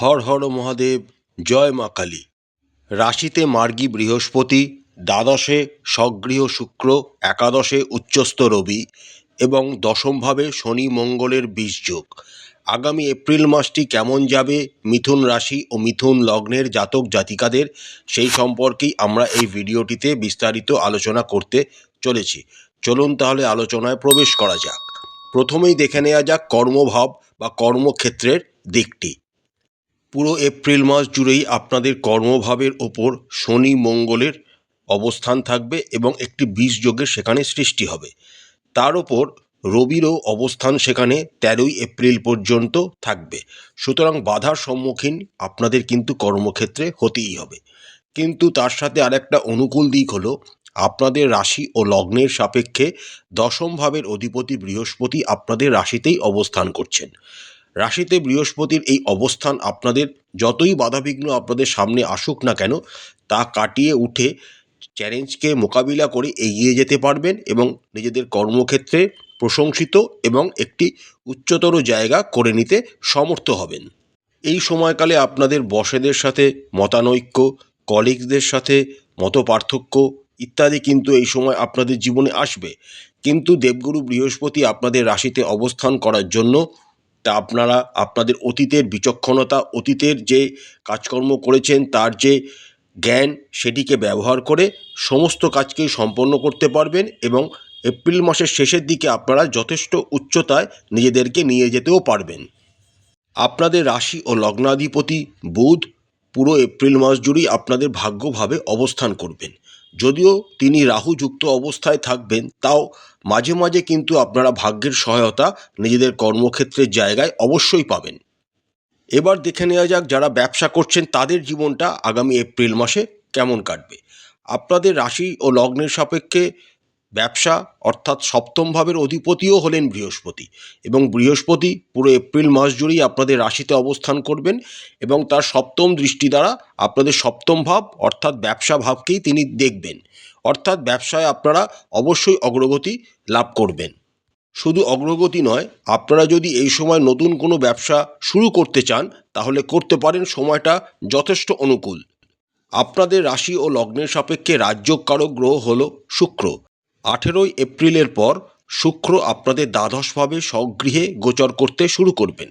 হর হর মহাদেব, জয় মা কালী। রাশিতে মার্গী বৃহস্পতি, দ্বাদশে স্বগৃহ শুক্র, একাদশে উচ্চস্থ রবি এবং দশমভাবে শনি মঙ্গলের বীজযোগ। আগামী এপ্রিল মাসটি কেমন যাবে মিথুন রাশি ও মিথুন লগ্নের জাতক জাতিকাদের, সেই সম্পর্কেই আমরা এই ভিডিওটিতে বিস্তারিত আলোচনা করতে চলেছি। চলুন তাহলে আলোচনায় প্রবেশ করা যাক। প্রথমেই দেখে নেওয়া যাক কর্মভাব বা কর্মক্ষেত্রের দিকটি। পুরো এপ্রিল মাস জুড়েই আপনাদের কর্মভাবের ওপর শনি মঙ্গলের অবস্থান থাকবে এবং একটি বীজযোগের সেখানে সৃষ্টি হবে। তার ওপর রবিরও অবস্থান সেখানে 13ই এপ্রিল পর্যন্ত থাকবে। সুতরাং বাধার সম্মুখীন আপনাদের কিন্তু কর্মক্ষেত্রে হতেই হবে। কিন্তু তার সাথে আরেকটা অনুকূল দিক হলো, আপনাদের রাশি ও লগ্নের সাপেক্ষে দশম ভাবের অধিপতি বৃহস্পতি আপনাদের রাশিতেই অবস্থান করছেন। রাশিতে বৃহস্পতির এই অবস্থান আপনাদের যতই বাধাবিঘ্ন আপনাদের সামনে আসুক না কেন, তা কাটিয়ে উঠে চ্যালেঞ্জকে মোকাবিলা করে এগিয়ে যেতে পারবেন এবং নিজেদের কর্মক্ষেত্রে প্রশংসিত এবং একটি উচ্চতর জায়গা করে নিতে সমর্থ হবেন। এই সময়কালে আপনাদের বসেদের সাথে মতানৈক্য, কলিগদের সাথে মতপার্থক্য ইত্যাদি কিন্তু এই সময় আপনাদের জীবনে আসবে। কিন্তু দেবগুরু বৃহস্পতি আপনাদের রাশিতে অবস্থান করার জন্য তা আপনারা আপনাদের অতীতের বিচক্ষণতা, অতীতের যে কাজকর্ম করেছেন তার যে জ্ঞান, সেটিকে ব্যবহার করে সমস্ত কাজকেই সম্পন্ন করতে পারবেন এবং এপ্রিল মাসের শেষের দিকে আপনারা যথেষ্ট উচ্চতায় নিজেদেরকে নিয়ে যেতেও পারবেন। আপনাদের রাশি ও লগ্নাধিপতি বুধ পুরো এপ্রিল মাস জুড়েই আপনাদের ভাগ্যভাবে অবস্থান করবেন। যদিও তিনি রাহুযুক্ত অবস্থায় থাকবেন, তাও মাঝে মাঝে কিন্তু আপনারা ভাগ্যের সহায়তা নিজেদের কর্মক্ষেত্রের জায়গায় অবশ্যই পাবেন। এবার দেখে নেওয়া যাক যারা ব্যবসা করছেন তাদের জীবনটা আগামী এপ্রিল মাসে কেমন কাটবে। আপনাদের রাশি ও লগ্নের সাপেক্ষে ব্যবসা অর্থাৎ সপ্তম ভাবের অধিপতিও হলেন বৃহস্পতি এবং বৃহস্পতি পুরো এপ্রিল মাস জুড়েই আপনাদের রাশিতে অবস্থান করবেন এবং তার সপ্তম দৃষ্টি দ্বারা আপনাদের সপ্তম ভাব অর্থাৎ ব্যবসা ভাবকেই তিনি দেখবেন। অর্থাৎ ব্যবসায় আপনারা অবশ্যই অগ্রগতি লাভ করবেন। শুধু অগ্রগতি নয়, আপনারা যদি এই সময় নতুন কোনো ব্যবসা শুরু করতে চান তাহলে করতে পারেন, সময়টা যথেষ্ট অনুকূল। আপনাদের রাশি ও লগ্নের সাপেক্ষে রাজ্যকারক গ্রহ হল শুক্র। 18ই এপ্রিলের পর শুক্র আপনাদের দ্বাদশভাবে স্বগৃহে গোচর করতে শুরু করবেন।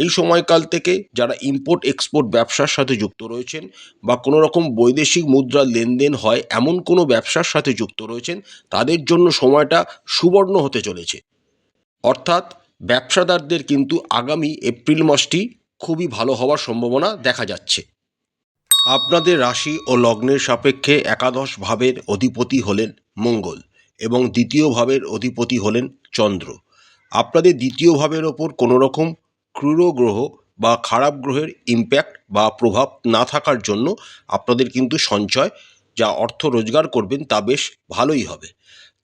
এই সময়কাল থেকে যারা ইম্পোর্ট এক্সপোর্ট ব্যবসার সাথে যুক্ত রয়েছেন বা কোনো রকম বৈদেশিক মুদ্রার লেনদেন হয় এমন কোনো ব্যবসার সাথে যুক্ত রয়েছেন, তাদের জন্য সময়টা সুবর্ণ হতে চলেছে। অর্থাৎ ব্যবসাদারদের কিন্তু আগামী এপ্রিল মাসটি খুবই ভালো হওয়ার সম্ভাবনা দেখা যাচ্ছে। আপনাদের রাশি ও লগ্নের সাপেক্ষে একাদশ ভাবের অধিপতি হলেন মঙ্গল এবং দ্বিতীয় ভাবের অধিপতি হলেন চন্দ্র। আপনাদের দ্বিতীয় ভাবের ওপর কোনো রকম ক্রূর গ্রহ বা খারাপ গ্রহের ইম্প্যাক্ট বা প্রভাব না থাকার জন্য আপনাদের কিন্তু সঞ্চয়, যা অর্থ রোজগার করবেন তা বেশ ভালোই হবে।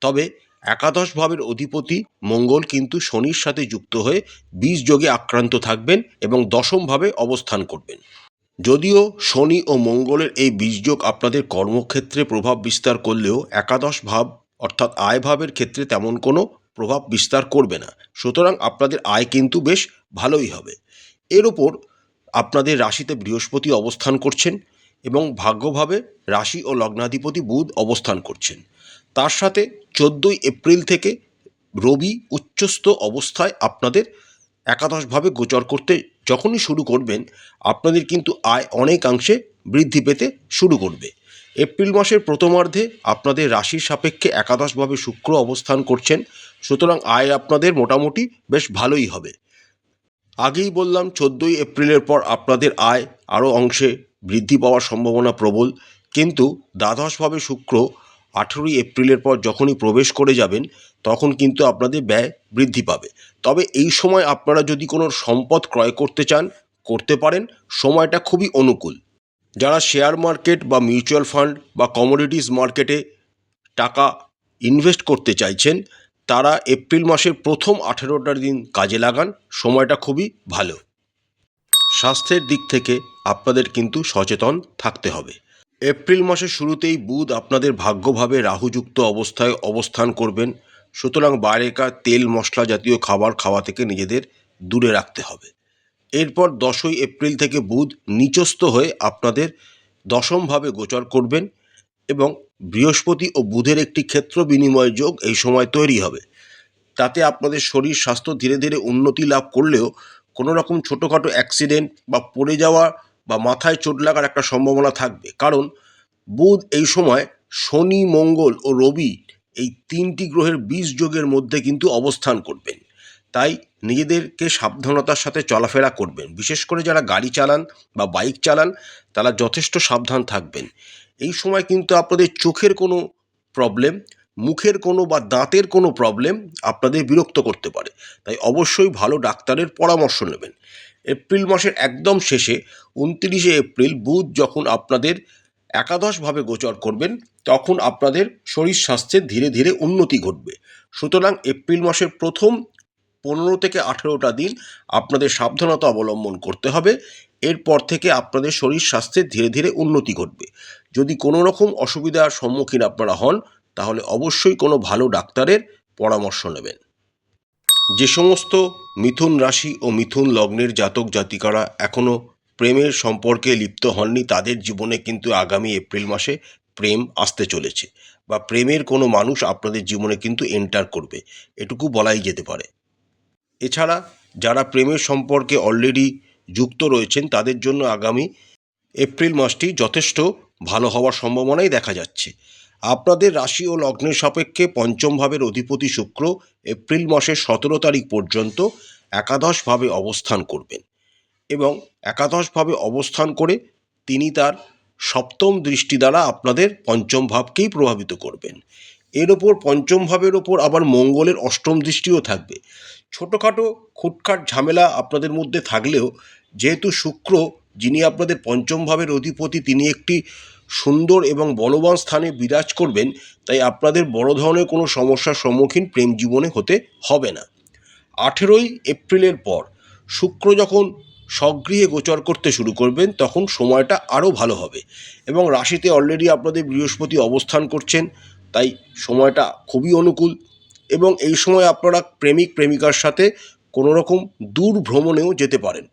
তবে একাদশ ভাবের অধিপতি মঙ্গল কিন্তু শনির সাথে যুক্ত হয়ে বীজযোগে আক্রান্ত থাকবেন এবং দশমভাবে অবস্থান করবেন। যদিও শনি ও মঙ্গলের এই বীজযোগ আপনাদের কর্মক্ষেত্রে প্রভাব বিস্তার করলেও একাদশ ভাব অর্থাৎ আয় ভাবের ক্ষেত্রে তেমন কোনো প্রভাব বিস্তার করবে না। সুতরাং আপনাদের আয় কিন্তু বেশ ভালোই হবে। এর ওপর আপনাদের রাশিতে বৃহস্পতি অবস্থান করছেন এবং ভাগ্যভাবে রাশি ও লগ্নাধিপতি বুধ অবস্থান করছেন। তার সাথে 14ই এপ্রিল থেকে রবি উচ্চস্থ অবস্থায় আপনাদের একাদশভাবে গোচর করতে যখনই শুরু করবেন, আপনাদের কিন্তু আয় অনেকাংশে বৃদ্ধি পেতে শুরু করবে। এপ্রিল মাসের প্রথমার্ধে আপনাদের রাশির সাপেক্ষে একাদশভাবে শুক্র অবস্থান করছেন। সুতরাং আয় আপনাদের মোটামুটি বেশ ভালোই হবে। আগেই বললাম 14ই এপ্রিলের পর আপনাদের আয় আরও অংশে বৃদ্ধি পাওয়ার সম্ভাবনা প্রবল, কিন্তু দ্বাদশভাবে শুক্র 18ই এপ্রিলের পর যখনই প্রবেশ করে যাবেন তখন কিন্তু আপনাদের ব্যয় বৃদ্ধি পাবে। তবে এই সময় আপনারা যদি কোনো সম্পদ ক্রয় করতে চান করতে পারেন, সময়টা খুবই অনুকূল। যারা শেয়ার মার্কেট বা মিউচুয়াল ফান্ড বা কমোডিটিস মার্কেটে টাকা ইনভেস্ট করতে চাইছেন তারা এপ্রিল মাসের প্রথম 18টা দিন কাজে লাগান, সময়টা খুবই ভালো। স্বাস্থ্যের দিক থেকে আপনাদের কিন্তু সচেতন থাকতে হবে। এপ্রিল মাসের শুরুতেই বুধ আপনাদের ভাগ্যভাবে রাহুযুক্ত অবস্থায় অবস্থান করবেন। সুতরাং বাইরেকার তেল মশলা জাতীয় খাবার খাওয়া থেকে নিজেদের দূরে রাখতে হবে। এরপর 10ই এপ্রিল থেকে বুধ নিচস্থ হয়ে আপনাদের দশমভাবে গোচর করবেন এবং বৃহস্পতি ও বুধের একটি ক্ষেত্র বিনিময় যোগ এই সময় তৈরি হবে। তাতে আপনাদের শরীর স্বাস্থ্য ধীরে ধীরে উন্নতি লাভ করলেও কোনো রকম ছোটোখাটো অ্যাক্সিডেন্ট বা পড়ে যাওয়া বা মাথায় চোট লাগার একটা সম্ভাবনা থাকবে, কারণ বুধ এই সময় শনি, মঙ্গল ও রবি এই 3টি গ্রহের 20 যোগের মধ্যে কিন্তু অবস্থান করবেন। তাই নিজেদেরকে সাবধানতার সাথে চলাফেরা করবেন। বিশেষ করে যারা গাড়ি চালান বা বাইক চালান তারা যথেষ্ট সাবধান থাকবেন। এই সময় কিন্তু আপনাদের চোখের কোনো প্রবলেম, মুখের কোনো বা দাঁতের কোনো প্রবলেম আপনাদের বিরক্ত করতে পারে। তাই অবশ্যই ভালো ডাক্তারের পরামর্শ নেবেন। এপ্রিল মাসের একদম শেষে 29শে এপ্রিল বুধ যখন আপনাদের একাদশভাবে গোচর করবেন তখন আপনাদের শরীর স্বাস্থ্যের ধীরে ধীরে উন্নতি ঘটবে। সুতরাং এপ্রিল মাসের প্রথম 15 থেকে 18টা দিন আপনাদের সাবধানতা অবলম্বন করতে হবে। এরপর থেকে আপনাদের শরীর স্বাস্থ্যের ধীরে ধীরে উন্নতি ঘটবে। যদি কোনো রকম অসুবিধার সম্মুখীন আপনারা হন তাহলে অবশ্যই কোনো ভালো ডাক্তারের পরামর্শ নেবেন। যে সমস্ত মিথুন রাশি ও মিথুন লগ্নের জাতক জাতিকারা এখনও প্রেমের সম্পর্কে লিপ্ত হননি তাদের জীবনে কিন্তু আগামী এপ্রিল মাসে প্রেম আসতে চলেছে, বা প্রেমের কোনো মানুষ আপনাদের জীবনে কিন্তু এন্টার করবে, এটুকু বলাই যেতে পারে। এছাড়া যারা প্রেমের সম্পর্কে অলরেডি যুক্ত রয়েছেন তাদের জন্য আগামী এপ্রিল মাসটি যথেষ্ট ভালো হওয়ার সম্ভাবনাই দেখা যাচ্ছে। আপনাদের রাশি ও লগ্নের সাপেক্ষে পঞ্চম ভাবের অধিপতি শুক্র এপ্রিল মাসের 17 তারিখ পর্যন্ত একাদশভাবে অবস্থান করবেন এবং একাদশভাবে অবস্থান করে তিনি তার সপ্তম দৃষ্টি দ্বারা আপনাদের পঞ্চম ভাবকেই প্রভাবিত করবেন। এর ওপর পঞ্চম ভাবের ওপর আবার মঙ্গলের অষ্টম দৃষ্টিও থাকবে। ছোটোখাটো খুটখাট ঝামেলা আপনাদের মধ্যে থাকলেও যেহেতু শুক্র যিনি আপনাদের পঞ্চম ভাবের অধিপতি তিনি একটি সুন্দর এবং বলবান স্থানে বিরাজ করবেন, তাই আপনাদের বড় ধরনের কোনো সমস্যার সম্মুখীন প্রেম জীবনে হতে হবে না। 18ই এপ্রিলের পর শুক্র যখন স্বগৃহে গোচর করতে শুরু করবেন তখন সময়টা আরও ভালো হবে এবং রাশিতে অলরেডি আপনাদের বৃহস্পতি অবস্থান করছেন, তাই সময়টা খুবই অনুকূল এবং এই সময় আপনারা প্রেমিক প্রেমিকার সাথে কোনো রকম দূর ভ্রমণেও যেতে পারেন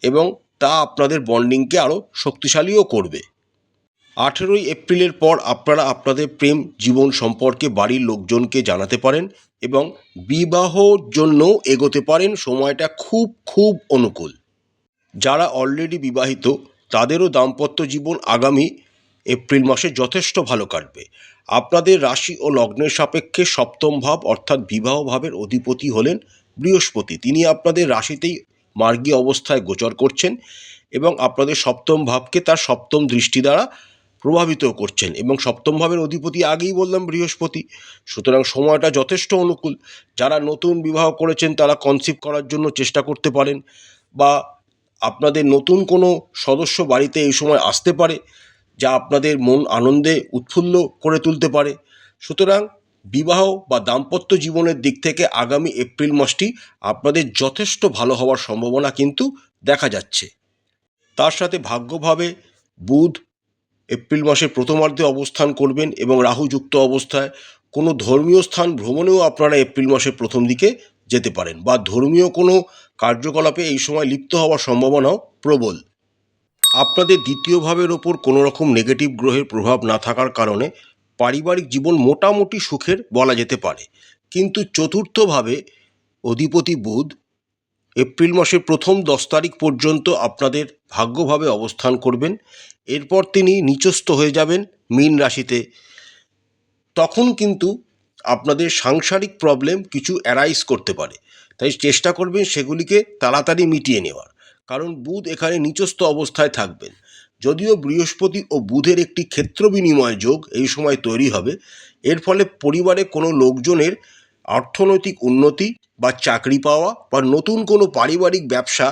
এবং তা আপনাদের বন্ডিংকে আরও শক্তিশালীও করবে। 18ই এপ্রিলের পর আপনারা আপনাদের প্রেম জীবন সম্পর্কে বাড়ির লোকজনকে জানাতে পারেন এবং বিবাহর জন্য এগোতে পারেন। সময়টা খুব খুব অনুকূল। যারা অলরেডি বিবাহিত তাদেরও দাম্পত্য জীবন আগামী এপ্রিল মাসে যথেষ্ট ভালো কাটবে। আপনাদের রাশি ও লগ্নের সাপেক্ষে সপ্তম ভাব অর্থাৎ বিবাহ ভাবের অধিপতি হলেন বৃহস্পতি। তিনি আপনাদের রাশিতেই মার্গী অবস্থায় গোচর করছেন এবং আপনাদের সপ্তম ভাবকে তার সপ্তম দৃষ্টি দ্বারা প্রভাবিত করছেন এবং সপ্তম ভাবের অধিপতি আগেই বললাম বৃহস্পতি। সুতরাং সময়টা যথেষ্ট অনুকূল। যারা নতুন বিবাহ করেছেন তারা কনসিভ করার জন্য চেষ্টা করতে পারেন, বা আপনাদের নতুন কোনো সদস্য বাড়িতে এই সময় আসতে পারে যা আপনাদের মন আনন্দে উৎফুল্ল করে তুলতে পারে। সুতরাং বিবাহ বা দাম্পত্য জীবনের দিক থেকে আগামী এপ্রিল মাসটি আপনাদের যথেষ্ট ভালো হওয়ার সম্ভাবনা কিন্তু দেখা যাচ্ছে। তার সাথে ভাগ্যভাবে বুধ এপ্রিল মাসের প্রথমার্ধে অবস্থান করবেন এবং রাহু যুক্ত অবস্থায় কোনো ধর্মীয় স্থান ভ্রমণেও আপনারা এপ্রিল মাসের প্রথম দিকে যেতে পারেন, বা ধর্মীয় কোনো কার্যকলাপে এই সময় লিপ্ত হওয়ার সম্ভাবনাও প্রবল। আপনাদের দ্বিতীয় ভাবের ওপর কোনো রকম নেগেটিভ গ্রহের প্রভাব না থাকার কারণে পারিবারিক জীবন মোটামুটি সুখের বলা যেতে পারে, কিন্তু চতুর্থভাবে অধিপতি বুধ এপ্রিল মাসের প্রথম 10 তারিখ পর্যন্ত আপনাদের ভাগ্যভাবে অবস্থান করবেন। এরপর তিনি নিচস্থ হয়ে যাবেন মীন রাশিতে। তখন কিন্তু আপনাদের সাংসারিক প্রবলেম কিছু অ্যারাইজ করতে পারে, তাই চেষ্টা করবেন সেগুলিকে তাড়াতাড়ি মিটিয়ে নেওয়ার, কারণ বুধ এখানে নিচস্থ অবস্থায় থাকবেন। যদিও বৃহস্পতি ও বুধের একটি ক্ষেত্র বিনিময় যোগ এই সময় তৈরি হবে, এর ফলে পরিবারে কোনো লোকজনের অর্থনৈতিক উন্নতি বা চাকরি পাওয়া বা নতুন কোনো পারিবারিক ব্যবসা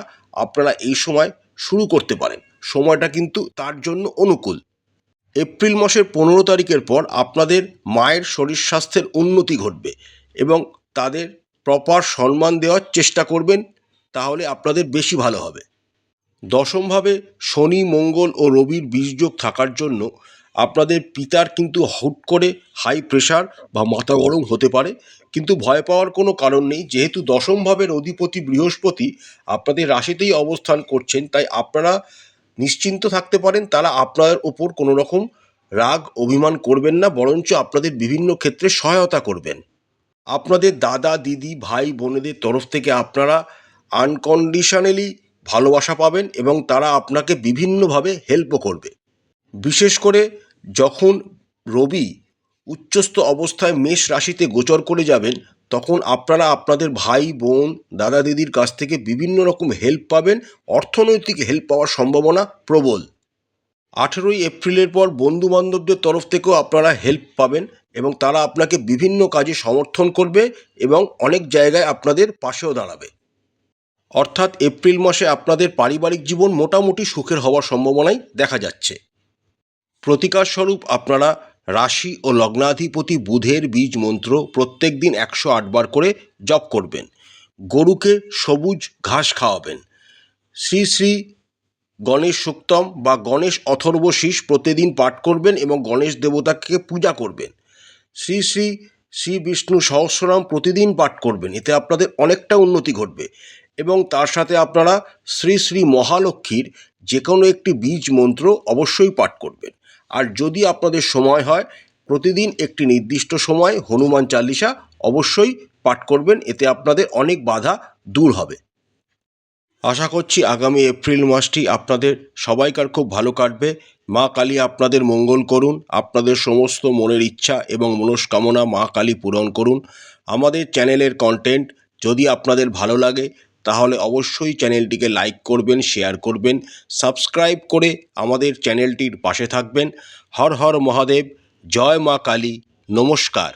আপনারা এই সময় শুরু করতে পারেন। সময়টা কিন্তু তার জন্য অনুকূল। এপ্রিল মাসের 15 তারিখের পর আপনাদের মায়ের শরীর স্বাস্থ্যের উন্নতি ঘটবে এবং তাদের প্রপার সম্মান দেওয়ার চেষ্টা করবেন, তাহলে আপনাদের বেশি ভালো হবে। দশমভাবে শনি, মঙ্গল ও রবির বীজযোগ থাকার জন্য আপনাদের পিতার কিন্তু হুট করে হাই প্রেশার বা মাথা গরম হতে পারে, কিন্তু ভয় পাওয়ার কোনো কারণ নেই। যেহেতু দশম ভাবের অধিপতি বৃহস্পতি আপনাদের রাশিতেই অবস্থান করছেন, তাই আপনারা নিশ্চিন্ত থাকতে পারেন। তারা আপনার ওপর কোনো রকম রাগ অভিমান করবেন না, বরঞ্চ আপনাদের বিভিন্ন ক্ষেত্রে সহায়তা করবেন। আপনাদের দাদা দিদি ভাই বোনেদের তরফ থেকে আপনারা আনকন্ডিশনালি ভালোবাসা পাবেন এবং তারা আপনাকে বিভিন্নভাবে হেল্পও করবে। বিশেষ করে যখন রবি উচ্চস্থ অবস্থায় মেষ রাশিতে গোচর করে যাবেন, তখন আপনারা আপনাদের ভাই বোন দাদা দিদির কাছ থেকে বিভিন্ন রকম হেল্প পাবেন। অর্থনৈতিক হেল্প পাওয়ার সম্ভাবনা প্রবল। 18ই এপ্রিলের পর বন্ধু বান্ধবদের তরফ থেকেও আপনারা হেল্প পাবেন এবং তারা আপনাকে বিভিন্ন কাজে সমর্থন করবে এবং অনেক জায়গায় আপনাদের পাশেও দাঁড়াবে। অর্থাৎ এপ্রিল মাসে আপনাদের পারিবারিক জীবন মোটামুটি সুখের হওয়ার সম্ভাবনাই দেখা যাচ্ছে। প্রতিকার স্বরূপ আপনারা রাশি ও লগ্নাধিপতি বুধের বীজ মন্ত্র প্রত্যেক দিন 108 বার করে জপ করবেন। গরুকে সবুজ ঘাস খাওয়াবেন। শ্রী শ্রী গণেশ সূক্তম বা গণেশ অথর্ব শীষ প্রতিদিন পাঠ করবেন এবং গণেশ দেবতাকে পূজা করবেন। শ্রী শ্রী শ্রী বিষ্ণু সহস্রনাম প্রতিদিন পাঠ করবেন, এতে আপনাদের অনেকটা উন্নতি ঘটবে। এবং তার সাথে আপনারা শ্রী শ্রী মহালক্ষ্মীর যে কোনো একটি বীজ মন্ত্র অবশ্যই পাঠ করবেন। আর যদি আপনাদের সময় হয়, প্রতিদিন একটি নির্দিষ্ট সময় হনুমান চালিসা অবশ্যই পাঠ করবেন, এতে আপনাদের অনেক বাধা দূর হবে। আশা করছি আগামী এপ্রিল মাসটি আপনাদের সবাইকার খুব ভালো কাটবে। মা কালী আপনাদের মঙ্গল করুন, আপনাদের সমস্ত মনের ইচ্ছা এবং মনস্কামনা মা কালী পূরণ করুন। আমাদের চ্যানেলের কন্টেন্ট যদি আপনাদের ভালো লাগে তাহলে অবশ্যই চ্যানেলটিকে লাইক করবেন, শেয়ার করবেন, সাবস্ক্রাইব করে আমাদের চ্যানেলটির পাশে থাকবেন। হর হর মহাদেব, জয় মা কালী, নমস্কার।